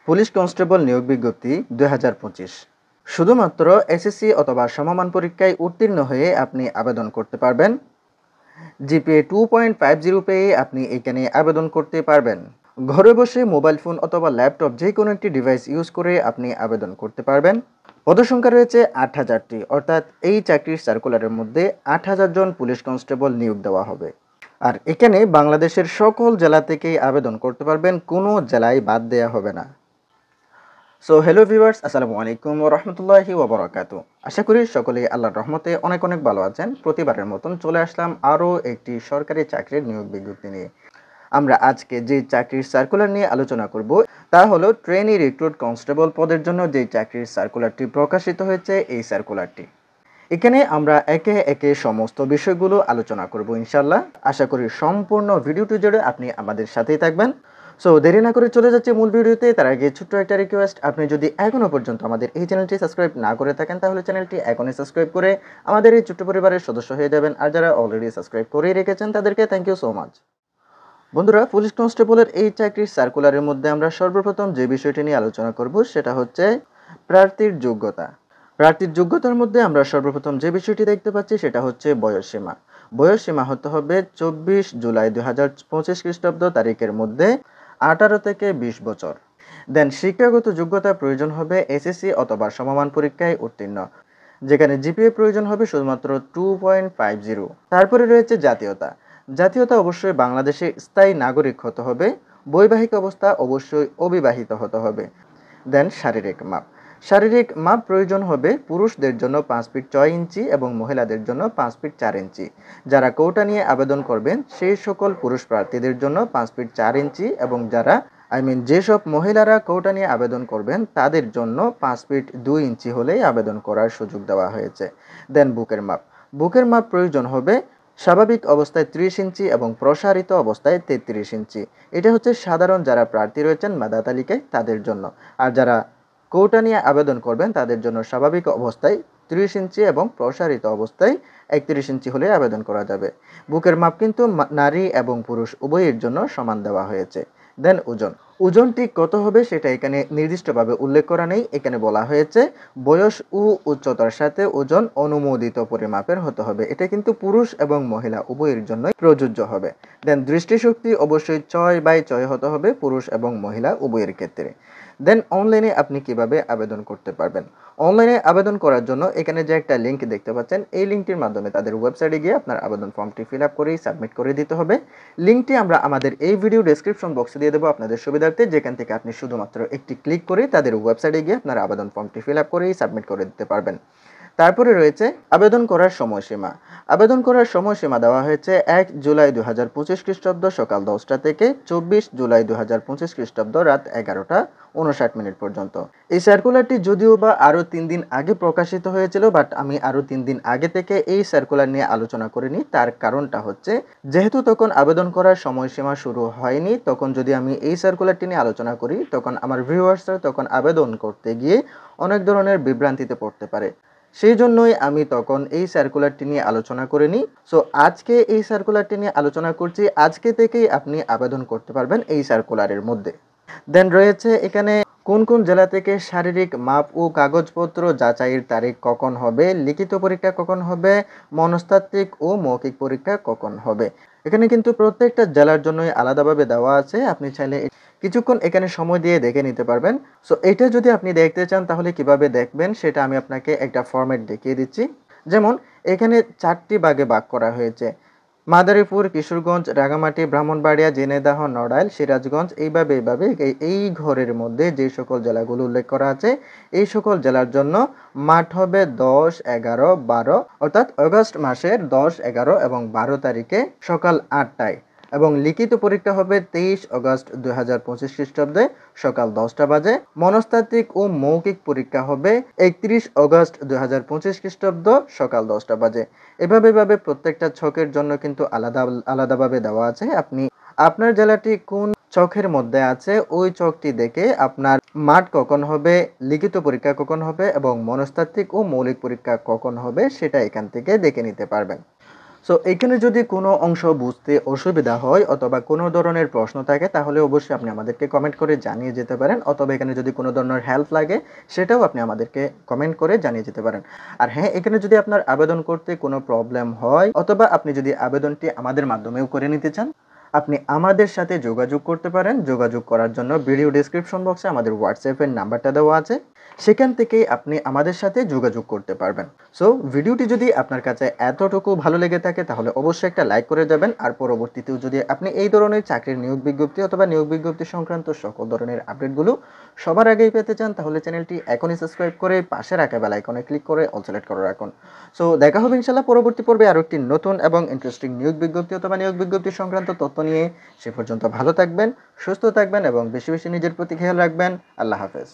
Police constable নিয়োগ বিজ্ঞপ্তি 2025 শুধুমাত্র এসএসসি অথবা সমমান পরীক্ষায় উত্তীর্ণ হয়ে আপনি আবেদন করতে পারবেন। জিপিএ 2.50 পেয়ে আপনি এখানে আবেদন করতে পারবেন। ঘরে বসে মোবাইল ফোন অথবা ল্যাপটপ যে কোনো একটি ডিভাইস ইউজ করে আপনি আবেদন করতে পারবেন। পদসংখ্যা রয়েছে 8000টি, অর্থাৎ এই চাকরির সার্কুলারের মধ্যে 8000 জন পুলিশ কনস্টেবল নিয়োগ দেওয়া হবে। আর এখানে বাংলাদেশের সকল জেলা থেকেই আবেদন করতে পারবেন, কোনো জেলায় বাদ দেওয়া হবে না। সো হ্যালো ভিউয়ার্স, আসসালামু আলাইকুম ওয়া রাহমাতুল্লাহি ওয়া বারাকাতুহু। আশা করি সকলেই আল্লাহর রহমতে অনেক অনেক ভালো আছেন। প্রতিবারের মতন চলে আসলাম আরও একটি সরকারি চাকরির নিয়োগ বিজ্ঞপ্তি নিয়ে। আমরা আজকে যে চাকরির সার্কুলার নিয়ে আলোচনা করব তা হলো ট্রেনি রিক্রুট কনস্টেবল পদের জন্য যে চাকরির সার্কুলারটি প্রকাশিত হয়েছে, এই সার্কুলারটি। এখানে আমরা একে একে সমস্ত বিষয়গুলো আলোচনা করব ইনশাল্লাহ। আশা করি সম্পূর্ণ ভিডিওটি জুড়ে আপনি আমাদের সাথেই থাকবেন। সো দেরি না করে চলে যাচ্ছে মূল ভিডিওতে। তার আগে ছোট্ট একটা রিকোয়েস্ট, আপনি যদি এখনও পর্যন্ত আমাদের এই চ্যানেলটি সাবস্ক্রাইব না করে থাকেন তাহলে চ্যানেলটি এখনই সাবস্ক্রাইব করে আমাদের এই ছোট্ট পরিবারের সদস্য হয়ে যাবেন। আর যারা অলরেডি সাবস্ক্রাইব করেই রেখেছেন তাদেরকে থ্যাংক ইউ সো মাচ। বন্ধুরা, পুলিশ কনস্টেবলের এই চাকরির সার্কুলারের মধ্যে আমরা সর্বপ্রথম যে বিষয়টি নিয়ে আলোচনা করব সেটা হচ্ছে প্রার্থীর যোগ্যতা। প্রার্থীর যোগ্যতার মধ্যে আমরা সর্বপ্রথম যে বিষয়টি দেখতে পাচ্ছি সেটা হচ্ছে বয়সসীমা। বয়সসীমা হতে হবে 24 জুলাই 2025 খ্রিস্টাব্দ তারিখের মধ্যে 18 থেকে 20 বছর। দেন শিক্ষাগত যোগ্যতা প্রয়োজন হবে এসএসসি অথবা সমমান পরীক্ষায় উত্তীর্ণ, যেখানে জিপিএ প্রয়োজন হবে শুধুমাত্র 2.50। তারপরে রয়েছে জাতীয়তা। জাতীয়তা অবশ্যই বাংলাদেশে স্থায়ী নাগরিক হতে হবে। বৈবাহিক অবস্থা অবশ্যই অবিবাহিত হতে হবে। দেন শারীরিক মাপ। শারীরিক মাপ প্রয়োজন হবে পুরুষদের জন্য 5 ফিট 6 ইঞ্চি এবং মহিলাদের জন্য 5 ফিট 4 ইঞ্চি। যারা কোটা নিয়ে আবেদন করবেন সেই সকল পুরুষ প্রার্থীদের জন্য 5 ফিট 4 ইঞ্চি, এবং যারা যেসব মহিলারা কোটা নিয়ে আবেদন করবেন তাদের জন্য 5 ফিট 2 ইঞ্চি হলেই আবেদন করার সুযোগ দেওয়া হয়েছে। দেন বুকের মাপ। বুকের মাপ প্রয়োজন হবে স্বাভাবিক অবস্থায় 30 ইঞ্চি এবং প্রসারিত অবস্থায় 33 ইঞ্চি। এটা হচ্ছে সাধারণ যারা প্রার্থী রয়েছেন মেধা তালিকায় তাদের জন্য। আর যারা কোটা নিয়ে আবেদন করবেন তাদের জন্য স্বাভাবিক অবস্থায় 30 ইঞ্চি এবং প্রসারিত অবস্থায় 31 ইঞ্চি হলে আবেদন করা যাবে। বুকের মাপ কিন্তু নারী এবং পুরুষ উভয়ের জন্য সমান দেওয়া হয়েছে। দেন ওজন। ওজনটি কত হবে সেটা এখানে নির্দিষ্টভাবে উল্লেখ করা নেই। এখানে বলা হয়েছে বয়স ও উচ্চতার সাথে ওজন অনুমোদিত পরিমাপের হতে হবে। এটা কিন্তু পুরুষ এবং মহিলা উভয়ের জন্যই প্রযোজ্য হবে। দেন দৃষ্টিশক্তি অবশ্যই 6/6 হতে হবে পুরুষ এবং মহিলা উভয়ের ক্ষেত্রে। দেন অনলাইনে আপনি কিভাবে আবেদন করতে পারবেন। অনলাইনে আবেদন করার জন্য এখানে যে একটা লিঙ্ক দেখতে পাচ্ছেন, এই লিঙ্কটির মাধ্যমে তাদের ওয়েবসাইটে গিয়ে আপনার আবেদন ফর্মটি ফিল আপ করেই সাবমিট করে দিতে হবে। লিঙ্কটি আমরা আমাদের এই ভিডিও ডেসক্রিপশন বক্সে দিয়ে দেবো আপনাদের সুবিধার্থে, যেখান থেকে আপনি শুধুমাত্র একটি ক্লিক করে তাদের ওয়েবসাইটে গিয়ে আপনার আবেদন ফর্মটি ফিল আপ করেই সাবমিট করে দিতে পারবেন। তারপরে রয়েছে আবেদন করার সময়সীমা। আবেদন করার সময়সীমা দেওয়া হয়েছে 1 জুলাই 2025 খ্রিস্টাব্দ সকাল 10টা থেকে 24 জুলাই 2025 খ্রিস্টাব্দ রাত 11:59 পর্যন্ত। এই সার্কুলারটি যদিও বা আরও 3 দিন আগে প্রকাশিত হয়েছিল, বাট আমি আরও 3 দিন আগে থেকে এই সার্কুলার নিয়ে আলোচনা করিনি। তার কারণটা হচ্ছে যেহেতু তখন আবেদন করার সময়সীমা শুরু হয়নি, তখন যদি আমি এই সার্কুলারটি নিয়ে আলোচনা করি তখন আমার ভিউয়ার্সরা তখন আবেদন করতে গিয়ে অনেক ধরনের বিভ্রান্তিতে পড়তে পারে। সেই জন্যই আমি তখন এই সার্কুলারটি নিয়ে আলোচনা করিনি। সো আজকে এই সার্কুলারটি নিয়ে আলোচনা করছি। আজকে থেকেই আপনি আবেদন করতে পারবেন এই সার্কুলারের মধ্যে। দেন রয়েছে এখানে কোন কোন জেলা থেকে শারীরিক মাপ ও কাগজপত্র যাচাইয়ের তারিখ কখন হবে, লিখিত পরীক্ষা কখন হবে, মনস্তাত্ত্বিক ও মৌখিক পরীক্ষা কখন হবে। এখানে কিন্তু প্রত্যেকটা জেলার জন্যই আলাদাভাবে দেওয়া আছে। আপনি চাইলে কিছুক্ষণ এখানে সময় দিয়ে দেখে নিতে পারবেন। সো এটা যদি আপনি দেখতে চান তাহলে কিভাবে দেখবেন সেটা আমি আপনাকে একটা ফরম্যাট দেখিয়ে দিচ্ছি। যেমন এখানে 4টি ভাগে ভাগ করা হয়েছে: মাদারীপুর, কিশোরগঞ্জ, রাঙামাটি, ব্রাহ্মণবাড়িয়া, ঝিনাইদহ, নড়াইল, সিরাজগঞ্জ। এইভাবে এই ঘরের মধ্যে যে সকল জেলাগুলো উল্লেখ করা আছে এই সকল জেলার জন্য মাঠ হবে 10, 11, 12, অর্থাৎ অগস্ট মাসের 10, 11 এবং 12 তারিখে সকাল 8টায়, এবং লিখিত পরীক্ষা হবে 23 অগস্ট 2025 খ্রিস্টাব্দে সকাল 10টা বাজে। মনস্তাত্ত্বিক ও মৌখিক পরীক্ষা হবে 31 অগস্ট 2025 খ্রিস্টাব্দ সকাল 10টা বাজে। এভাবে প্রত্যেকটা ছকের জন্য কিন্তু আলাদাভাবে দেওয়া আছে। আপনি আপনার জেলাটি কোন ছকের মধ্যে আছে ওই ছকটি দেখে আপনার মাঠ কখন হবে, লিখিত পরীক্ষা কখন হবে এবং মনস্তাত্ত্বিক ও মৌলিক পরীক্ষা কখন হবে সেটা এখান থেকে দেখে নিতে পারবেন। সো এখানে যদি কোনো অংশ বুঝতে অসুবিধা হয় অথবা কোনো ধরনের প্রশ্ন থাকে তাহলে অবশ্যই আপনি আমাদেরকে কমেন্ট করে জানিয়ে যেতে পারেন, অথবা এখানে যদি কোনো ধরনের হেল্প লাগে সেটাও আপনি আমাদেরকে কমেন্ট করে জানিয়ে যেতে পারেন। আর হ্যাঁ, এখানে যদি আপনার আবেদন করতে কোনো প্রবলেম হয় অথবা আপনি যদি আবেদনটি আমাদের মাধ্যমেও করে নিতে চান, আপনি আমাদের সাথে যোগাযোগ করতে পারেন। যোগাযোগ করার জন্য ভিডিও ডেসক্রিপশন বক্সে আমাদের হোয়াটসঅ্যাপের নাম্বারটা দেওয়া আছে, সেখান থেকেই আপনি আমাদের সাথে যোগাযোগ করতে পারবেন। সো ভিডিওটি যদি আপনার কাছে এতটুকু ভালো লেগে থাকে তাহলে অবশ্যই একটা লাইক করে যাবেন। আর পরবর্তীতেও যদি আপনি এই ধরনের চাকরির নিয়োগ বিজ্ঞপ্তি অথবা নিয়োগ বিজ্ঞপ্তি সংক্রান্ত সকল ধরনের আপডেটগুলো সবার আগেই পেতে চান তাহলে চ্যানেলটি এখনই সাবস্ক্রাইব করে পাশে রাখা বেল আইকনে ক্লিক করে অল সিলেক্ট করে রাখুন। সো দেখা হবে ইনশাআল্লাহ পরবর্তী পর্বে আরও একটি নতুন এবং ইন্টারেস্টিং নিয়োগ বিজ্ঞপ্তি অথবা নিয়োগ বিজ্ঞপ্তি সংক্রান্ত তথ্য নিয়ে। সে পর্যন্ত ভালো থাকবেন, সুস্থ থাকবেন এবং বেশি বেশি নিজের প্রতি খেয়াল রাখবেন। আল্লাহ হাফেজ।